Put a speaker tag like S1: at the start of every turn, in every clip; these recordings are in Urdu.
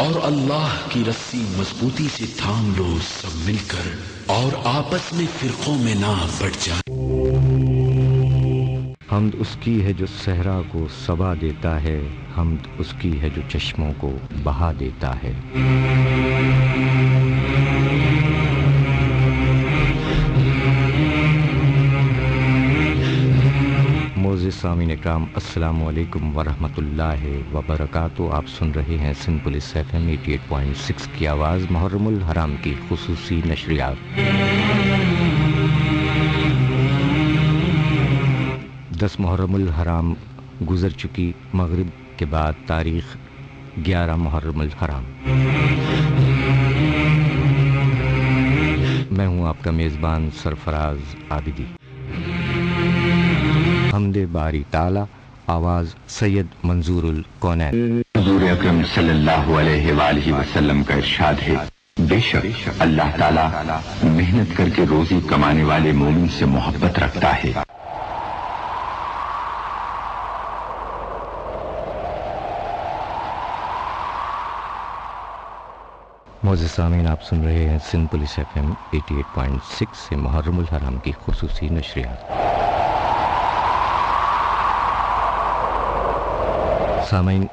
S1: اور اللہ کی رسی مضبوطی سے تھام لو سب مل کر، اور آپس میں فرقوں میں نہ بٹ جائے۔
S2: حمد اس کی ہے جو صحرا کو صبا دیتا ہے، حمد اس کی ہے جو چشموں کو بہا دیتا ہے۔ معزز سامعین اکرام، السلام علیکم ورحمۃ اللہ وبرکاتہ۔ آپ سن رہے ہیں سندھ پولیس FM 88.6 کی آواز، محرم الحرام کی خصوصی نشریات۔ 10 محرم الحرام گزر چکی، مغرب کے بعد تاریخ 11 محرم الحرام۔ میں ہوں آپ کا میزبان سرفراز عابدی۔ حمد باری تعالی، آواز سید منظور الکونین۔
S3: حضور اکرم صلی اللہ علیہ وآلہ وسلم کا ارشاد ہے، بے شک اللہ تعالی محنت کر کے روزی کمانے والے مومن سے محبت رکھتا ہے۔
S2: معزز سامعین، آپ سن رہے ہیں سندھ پولیس FM 88.6 سے محرم الحرام کی خصوصی نشریات۔ سامعین،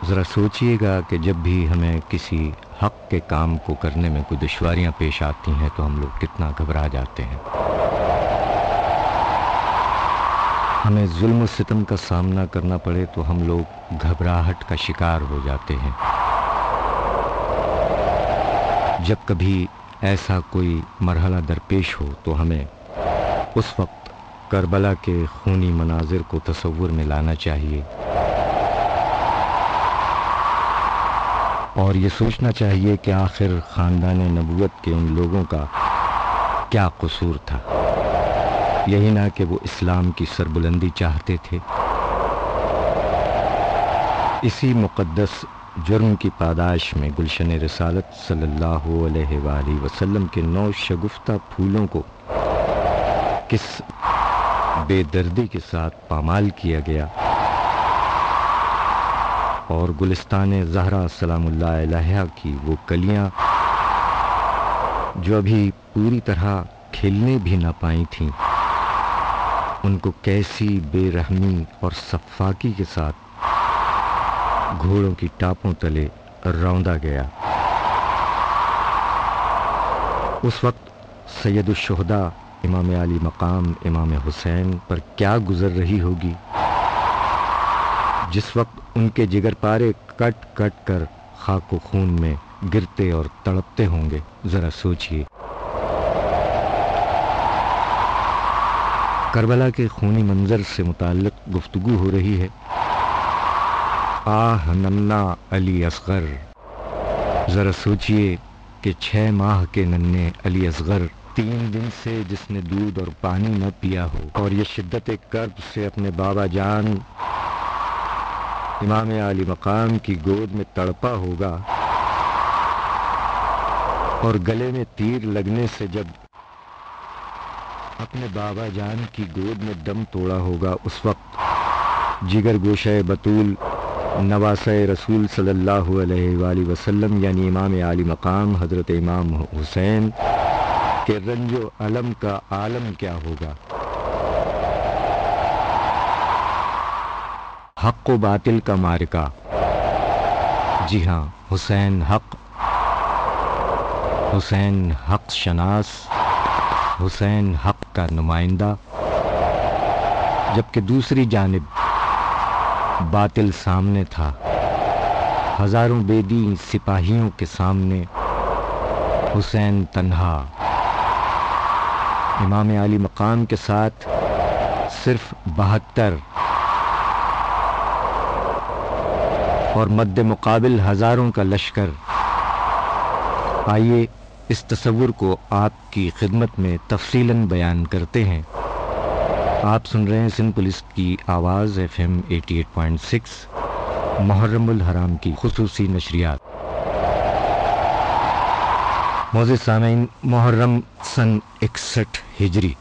S2: ذرا سوچئے گا کہ جب بھی ہمیں کسی حق کے کام کو کرنے میں کوئی دشواریاں پیش آتی ہیں تو ہم لوگ کتنا گھبرا جاتے ہیں۔ ہمیں ظلم و ستم کا سامنا کرنا پڑے تو ہم لوگ گھبراہٹ کا شکار ہو جاتے ہیں۔ جب کبھی ایسا کوئی مرحلہ درپیش ہو تو ہمیں اس وقت کربلا کے خونی مناظر کو تصور میں لانا چاہیے اور یہ سوچنا چاہیے کہ آخر خاندان نبوت کے ان لوگوں کا کیا قصور تھا، یہی نہ کہ وہ اسلام کی سربلندی چاہتے تھے۔ اسی مقدس جرم کی پاداش میں گلشن رسالت صلی اللہ علیہ وآلہ وسلم کے 9 شگفتہ پھولوں کو کس بے دردی کے ساتھ پامال کیا گیا، اور گلستان زہرا سلام اللہ علیہا کی وہ کلیاں جو ابھی پوری طرح کھلنے بھی نہ پائی تھیں، ان کو کیسی بے رحمی اور صفاکی کے ساتھ گھوڑوں کی ٹاپوں تلے روندا گیا۔ اس وقت سید الشہداء امام علی مقام امام حسین پر کیا گزر رہی ہوگی، جس وقت ان کے جگر پارے کٹ کٹ کر خاک و خون میں گرتے اور تڑپتے ہوں گے، ذرا سوچئے۔ کربلا کے خونی منظر سے متعلق گفتگو ہو رہی ہے۔ آہ ننا علی اصغر، ذرا سوچئے کہ 6 ماہ کے ننے علی اصغر 3 دن سے جس نے دودھ اور پانی نہ پیا ہو اور یہ شدت کرب سے اپنے بابا جان امام علی مقام کی گود میں تڑپا ہوگا، اور گلے میں تیر لگنے سے جب اپنے بابا جان کی گود میں دم توڑا ہوگا، اس وقت جگر گوشہ بطول نواسہ رسول صلی اللہ علیہ وآلہ وسلم یعنی امام علی مقام حضرت امام حسین کے رنج و الم کا عالم کیا ہوگا۔ حق و باطل کا معرکہ، جی ہاں، حسین حق شناس، حسین حق کا نمائندہ، جبکہ دوسری جانب باطل سامنے تھا۔ ہزاروں بے دین سپاہیوں کے سامنے حسین تنہا، امام علی مقام کے ساتھ صرف 72 اور مد مقابل ہزاروں کا لشکر۔ آئیے اس تصور کو آپ کی خدمت میں تفصیلاً بیان کرتے ہیں۔ آپ سن رہے ہیں سندھ پولیس کی آواز FM 88.6 محرم الحرام کی خصوصی نشریات۔ معزز سامعین، محرم سن 61 ہجری،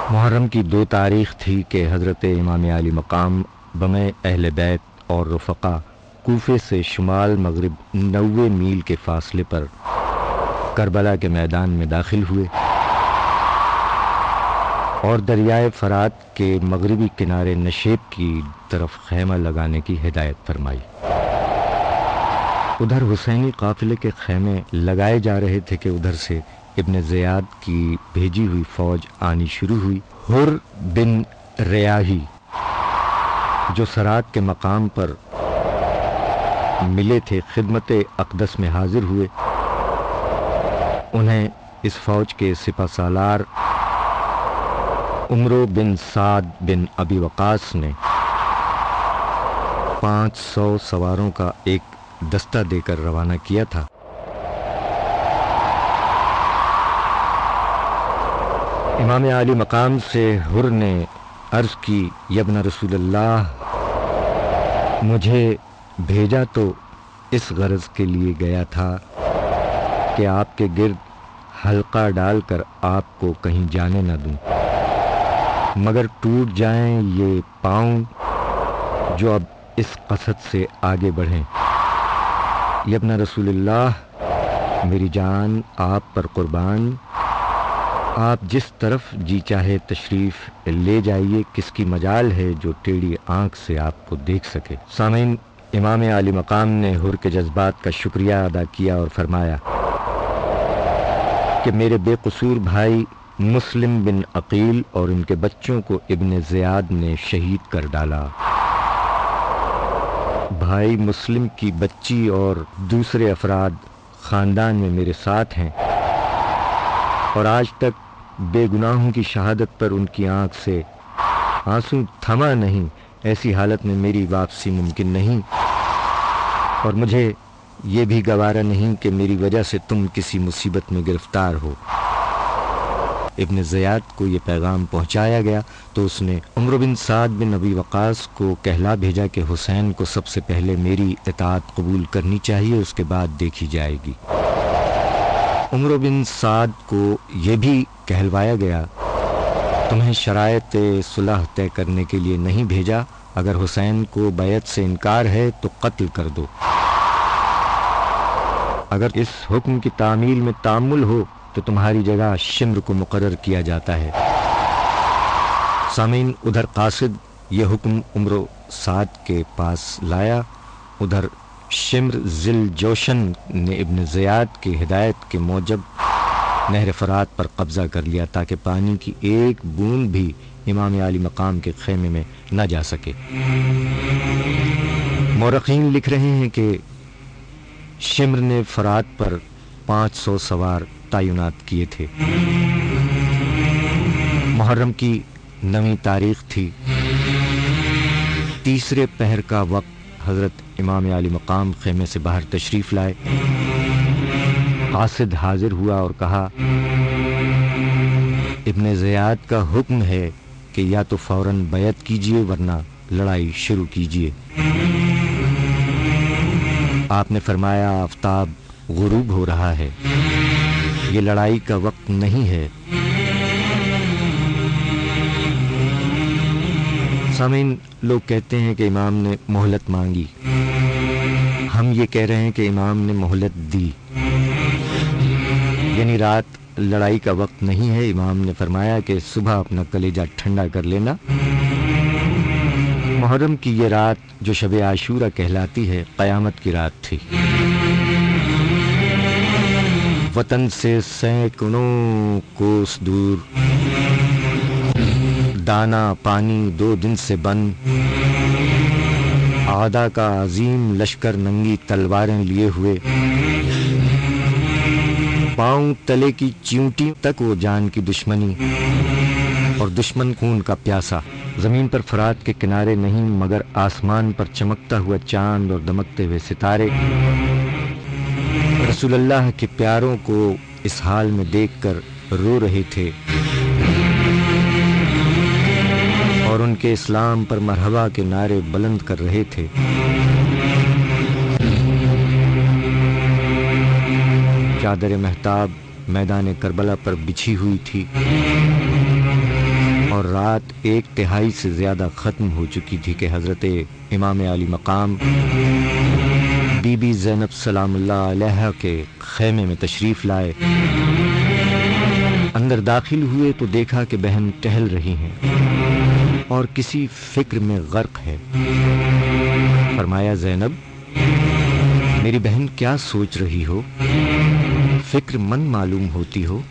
S2: محرم کی 2 تاریخ تھی کہ حضرت امام علی مقام بمِ اہل بیت اور رفقا کوفے سے شمال مغرب 90 میل کے فاصلے پر کربلا کے میدان میں داخل ہوئے اور دریائے فرات کے مغربی کنارے نشیب کی طرف خیمہ لگانے کی ہدایت فرمائی۔ ادھر حسینی قافلے کے خیمے لگائے جا رہے تھے کہ ادھر سے ابن زیاد کی بھیجی ہوئی فوج آنی شروع ہوئی۔ حر بن ریاحی جو سرات کے مقام پر ملے تھے خدمت اقدس میں حاضر ہوئے۔ انہیں اس فوج کے سپہ سالار عمرو بن سعد بن ابی وقاص نے 500 سواروں کا ایک دستہ دے کر روانہ کیا تھا۔ امام عالی مقام سے حر نے عرض کی، یا ابن رسول اللہ، مجھے بھیجا تو اس غرض کے لیے گیا تھا کہ آپ کے گرد حلقہ ڈال کر آپ کو کہیں جانے نہ دوں، مگر ٹوٹ جائیں یہ پاؤں جو اب اس قصد سے آگے بڑھیں۔ یا ابن رسول اللہ، میری جان آپ پر قربان، آپ جس طرف جی چاہے تشریف لے جائیے، کس کی مجال ہے جو ٹیڑھی آنکھ سے آپ کو دیکھ سکے۔ سامعین، امام عالی مقام نے حر کے جذبات کا شکریہ ادا کیا اور فرمایا کہ میرے بے قصور بھائی مسلم بن عقیل اور ان کے بچوں کو ابن زیاد نے شہید کر ڈالا۔ بھائی مسلم کی بچی اور دوسرے افراد خاندان میں میرے ساتھ ہیں، اور آج تک بے گناہوں کی شہادت پر ان کی آنکھ سے آنسو تھما نہیں۔ ایسی حالت میں میری واپسی ممکن نہیں، اور مجھے یہ بھی گوارا نہیں کہ میری وجہ سے تم کسی مصیبت میں گرفتار ہو۔ ابن زیاد کو یہ پیغام پہنچایا گیا تو اس نے عمرو بن سعد بن ابی وقاص کو کہلا بھیجا کہ حسین کو سب سے پہلے میری اطاعت قبول کرنی چاہیے، اس کے بعد دیکھی جائے گی۔ عمرو بن سعد کو یہ بھی کہلوایا گیا، تمہیں شرائط صلح طے کرنے کے لیے نہیں بھیجا، اگر حسین کو بیعت سے انکار ہے تو قتل کر دو، اگر اس حکم کی تعمیل میں تامل ہو تو تمہاری جگہ شمر کو مقرر کیا جاتا ہے۔ سامعین، ادھر قاصد یہ حکم عمرو سعد کے پاس لایا، ادھر شمر ذل جوشن نے ابن زیاد کی ہدایت کے موجب نہر فرات پر قبضہ کر لیا تاکہ پانی کی ایک بوند بھی امام عالی مقام کے خیمے میں نہ جا سکے۔ مورخین لکھ رہے ہیں کہ شمر نے فرات پر 500 سوار تعینات کیے تھے۔ محرم کی 9 تاریخ تھی۔ تیسرے پہر کا وقت حضرت امام عالی مقام خیمے سے باہر تشریف لائے۔ قاصد حاضر ہوا اور کہا، ابن زیاد کا حکم ہے کہ یا تو فوراً بیعت کیجیے ورنہ لڑائی شروع کیجیے۔ آپ نے فرمایا، آفتاب غروب ہو رہا ہے، یہ لڑائی کا وقت نہیں ہے۔ سامعین، لوگ کہتے ہیں کہ امام نے مہلت مانگی، ہم یہ کہہ رہے ہیں کہ امام نے مہلت دی، یعنی رات لڑائی کا وقت نہیں ہے۔ امام نے فرمایا کہ صبح اپنا کلیجہ ٹھنڈا کر لینا۔ محرم کی یہ رات جو شب عاشورہ کہلاتی ہے، قیامت کی رات تھی۔ وطن سے سینکڑوں کوس دور، دانا پانی 2 دن سے بند، اعداء کا عظیم لشکر ننگی تلواریں لیے ہوئے، پاؤں تلے کی چیونٹی تک وہ جان کی دشمنی، اور دشمن خون کا پیاسا۔ زمین پر فرات کے کنارے نہیں مگر آسمان پر چمکتا ہوا چاند اور دمکتے ہوئے ستارے رسول اللہ کے پیاروں کو اس حال میں دیکھ کر رو رہے تھے اور ان کے اسلام پر مرحبا کے نعرے بلند کر رہے تھے۔ چادر مہتاب میدان کربلا پر بچھی ہوئی تھی اور رات 1/3 سے زیادہ ختم ہو چکی تھی کہ حضرت امام عالی مقام بی بی زینب سلام اللہ علیہا کے خیمے میں تشریف لائے۔ اندر داخل ہوئے تو دیکھا کہ بہن ٹہل رہی ہیں اور کسی فکر میں غرق ہے۔ فرمایا زینب میری بہن کیا سوچ رہی ہو؟ فکر مند معلوم ہوتی ہو۔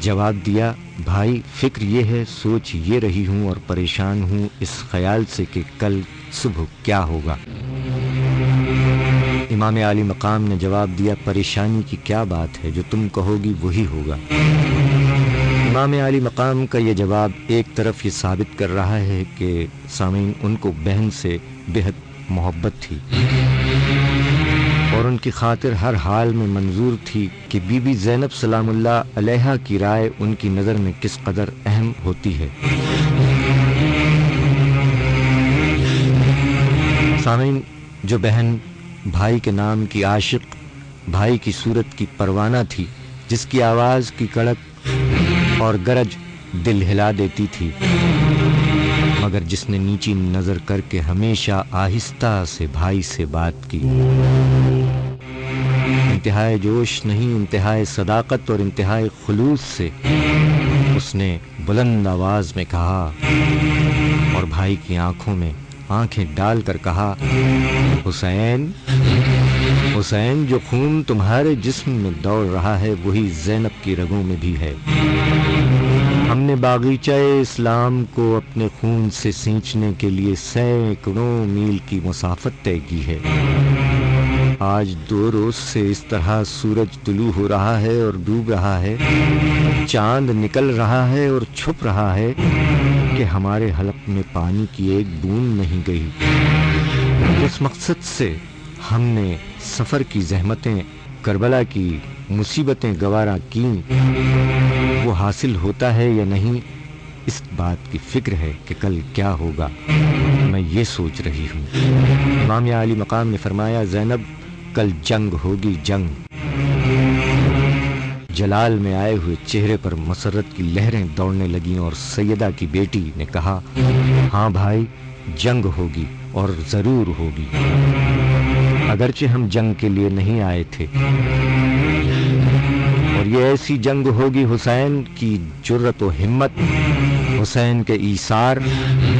S2: جواب دیا بھائی فکر یہ ہے، سوچ یہ رہی ہوں اور پریشان ہوں اس خیال سے کہ کل صبح کیا ہوگا۔ امام عالی مقام نے جواب دیا پریشانی کی کیا بات ہے، جو تم کہو گی وہی ہوگا۔ امام عالی مقام کا یہ جواب ایک طرف یہ ثابت کر رہا ہے کہ سامعین ان کو بہن سے بہت محبت تھی اور ان کی خاطر ہر حال میں منظور تھی کہ بی بی زینب سلام اللہ علیہا کی رائے ان کی نظر میں کس قدر اہم ہوتی ہے۔ سامعین جو بہن بھائی کے نام کی عاشق، بھائی کی صورت کی پروانہ تھی، جس کی آواز کی کڑک اور گرج دل ہلا دیتی تھی، مگر جس نے نیچی نظر کر کے ہمیشہ آہستہ سے بھائی سے بات کی، انتہائی جوش نہیں انتہائی صداقت اور انتہائی خلوص سے اس نے بلند آواز میں کہا اور بھائی کی آنکھوں میں آنکھیں ڈال کر کہا حسین حسین جو خون تمہارے جسم میں دوڑ رہا ہے وہی زینب کی رگوں میں بھی ہے۔ ہم نے باغیچہ اسلام کو اپنے خون سے سینچنے کے لیے سینکڑوں میل کی مسافت طے کی ہے۔ آج 2 روز سے اس طرح سورج طلوع ہو رہا ہے اور ڈوب رہا ہے، چاند نکل رہا ہے اور چھپ رہا ہے کہ ہمارے حلق میں پانی کی ایک بوند نہیں گئی۔ اس مقصد سے ہم نے سفر کی زحمتیں، کربلا کی مصیبتیں گوارا کیں، وہ حاصل ہوتا ہے یا نہیں اس بات کی فکر ہے کہ کل کیا ہوگا، میں یہ سوچ رہی ہوں۔ امام عالی مقام نے فرمایا زینب کل جنگ ہوگی، جنگ۔ جلال میں آئے ہوئے چہرے پر مسرت کی لہریں دوڑنے لگیں اور سیدہ کی بیٹی نے کہا ہاں بھائی جنگ ہوگی اور ضرور ہوگی، اگرچہ ہم جنگ کے لیے نہیں آئے تھے، اور یہ ایسی جنگ ہوگی حسین کی جرت و ہمت، حسین کے ایثار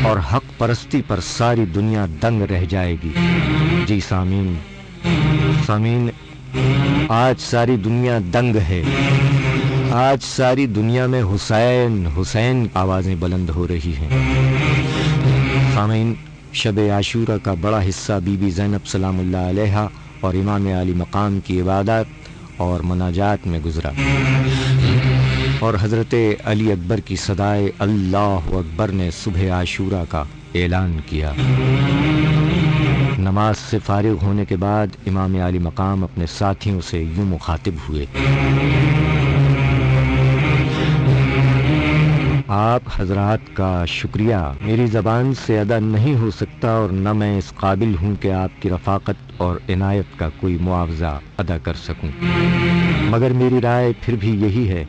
S2: اور حق پرستی پر ساری دنیا دنگ رہ جائے گی۔ جی سامعین آج ساری دنیا دنگ ہے، آج ساری دنیا میں حسین حسین آوازیں بلند ہو رہی ہیں۔ سامعین شب عاشورہ کا بڑا حصہ بی بی زینب سلام اللہ علیہا اور امام علی مقام کی عبادات اور مناجات میں گزرا، اور حضرت علی اکبر کی صدائے اللہ اکبر نے صبح عاشورہ کا اعلان کیا۔ نماز سے فارغ ہونے کے بعد امام علی مقام اپنے ساتھیوں سے یوں مخاطب ہوئے، آپ حضرات کا شکریہ میری زبان سے ادا نہیں ہو سکتا، اور نہ میں اس قابل ہوں کہ آپ کی رفاقت اور عنایت کا کوئی معاوضہ ادا کر سکوں، مگر میری رائے پھر بھی یہی ہے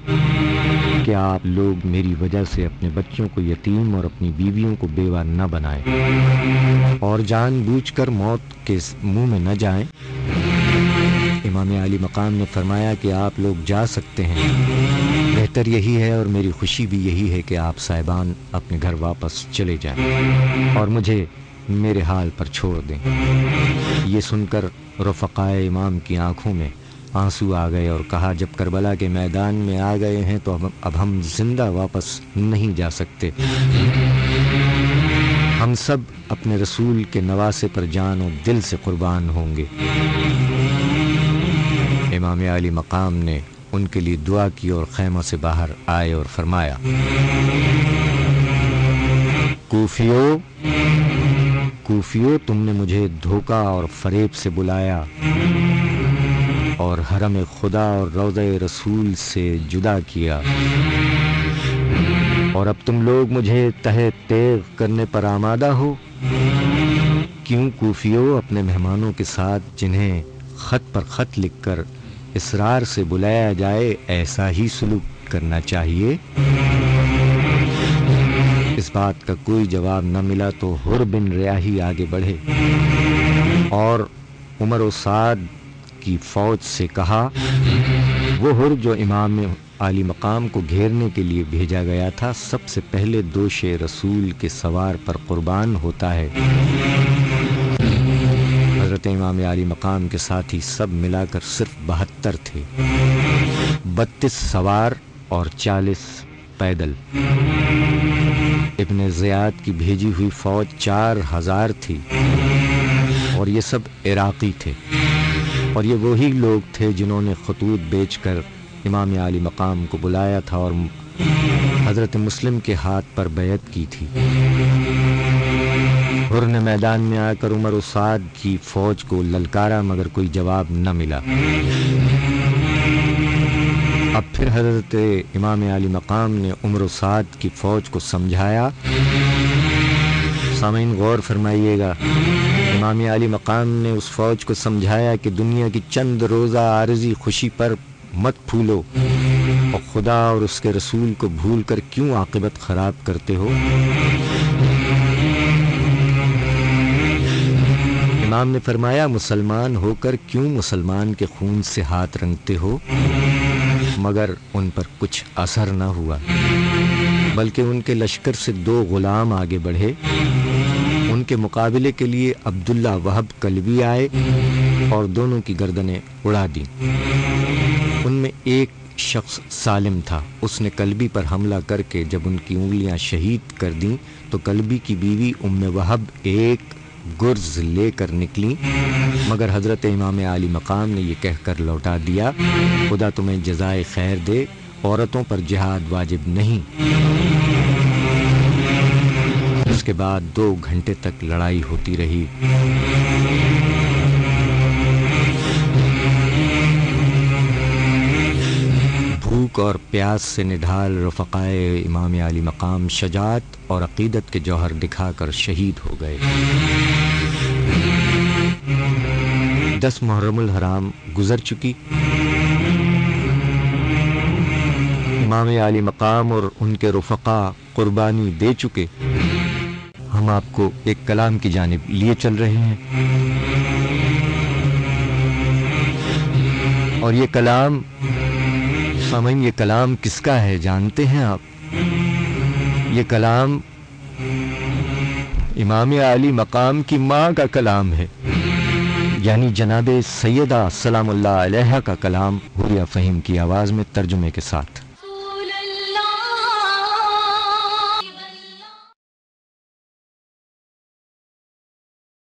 S2: کہ آپ لوگ میری وجہ سے اپنے بچوں کو یتیم اور اپنی بیویوں کو بیوہ نہ بنائیں اور جان بوجھ کر موت کے منہ میں نہ جائیں۔ امام علی مقام نے فرمایا کہ آپ لوگ جا سکتے ہیں، بہتر یہی ہے اور میری خوشی بھی یہی ہے کہ آپ صاحبان اپنے گھر واپس چلے جائیں اور مجھے میرے حال پر چھوڑ دیں۔ یہ سن کر رفقائے امام کی آنکھوں میں آنسو آ گئے اور کہا جب کربلا کے میدان میں آ گئے ہیں تو اب ہم زندہ واپس نہیں جا سکتے، ہم سب اپنے رسول کے نواسے پر جان و دل سے قربان ہوں گے۔ امام علی مقام نے ان کے لیے دعا کی اور خیمہ سے باہر آئے اور فرمایا کوفیو تم نے مجھے دھوکہ اور فریب سے بلایا اور حرم خدا اور روضہ رسول سے جدا کیا، اور اب تم لوگ مجھے تہہ تیغ کرنے پر آمادہ ہو۔ کیوں کوفیو اپنے مہمانوں کے ساتھ جنہیں خط پر خط لکھ کر اصرار سے بلایا جائے ایسا ہی سلوک کرنا چاہیے۔ اس بات کا کوئی جواب نہ ملا تو حر بن ریاحی آگے بڑھے اور عمر و سعد کی فوج سے کہا، وہ ہر جو امام عالی مقام کو گھیرنے کے لیے بھیجا گیا تھا سب سے پہلے دوش رسول کے سوار پر قربان ہوتا ہے۔ حضرت امام عالی مقام کے ساتھی سب ملا کر صرف 72 تھے، 32 سوار اور 40 پیدل۔ ابن زیاد کی بھیجی ہوئی فوج 4000 تھی اور یہ سب عراقی تھے، اور یہ وہی لوگ تھے جنہوں نے خطوط بیچ کر امام عالی مقام کو بلایا تھا اور حضرت مسلم کے ہاتھ پر بیعت کی تھی۔ حر نے میدان میں آ کر عمر و سعد کی فوج کو للکارا مگر کوئی جواب نہ ملا۔ اب پھر حضرت امام عالی مقام نے عمر و سعد کی فوج کو سمجھایا۔ سامعین غور فرمائیے گا، امام عالی مقام نے اس فوج کو سمجھایا کہ دنیا کی چند روزہ عارضی خوشی پر مت پھولو اور خدا اور اس کے رسول کو بھول کر کیوں عاقبت خراب کرتے ہو۔ امام نے فرمایا، مسلمان ہو کر کیوں مسلمان کے خون سے ہاتھ رنگتے ہو؟ مگر ان پر کچھ اثر نہ ہوا، بلکہ ان کے لشکر سے 2 غلام آگے بڑھے۔ ان کے مقابلے کے لیے عبداللہ وہب کلبی آئے اور دونوں کی گردنیں اڑا دیں۔ ان میں ایک شخص سالم تھا، اس نے کلبی پر حملہ کر کے جب ان کی انگلیاں شہید کر دیں تو کلبی کی بیوی ام وہب ایک گرز لے کر نکلی، مگر حضرت امام عالی مقام نے یہ کہہ کر لوٹا دیا، خدا تمہیں جزائے خیر دے، عورتوں پر جہاد واجب نہیں۔ اس کے بعد 2 گھنٹے تک لڑائی ہوتی رہی۔ بھوک اور پیاس سے نڈھال رفقائے امام عالی مقام شجاعت اور عقیدت کے جوہر دکھا کر شہید ہو گئے۔ 10 محرم الحرام گزر چکی، امام عالی مقام اور ان کے رفقا قربانی دے چکے۔ ہم آپ کو ایک کلام کی جانب لیے چل رہے ہیں، اور یہ کلام سامعین، یہ کلام کس کا ہے جانتے ہیں آپ؟ یہ کلام امام عالی مقام کی ماں کا کلام ہے، یعنی جناب سیدہ سلام اللہ علیہا کا کلام حوریہ فہیم کی آواز میں ترجمے کے ساتھ۔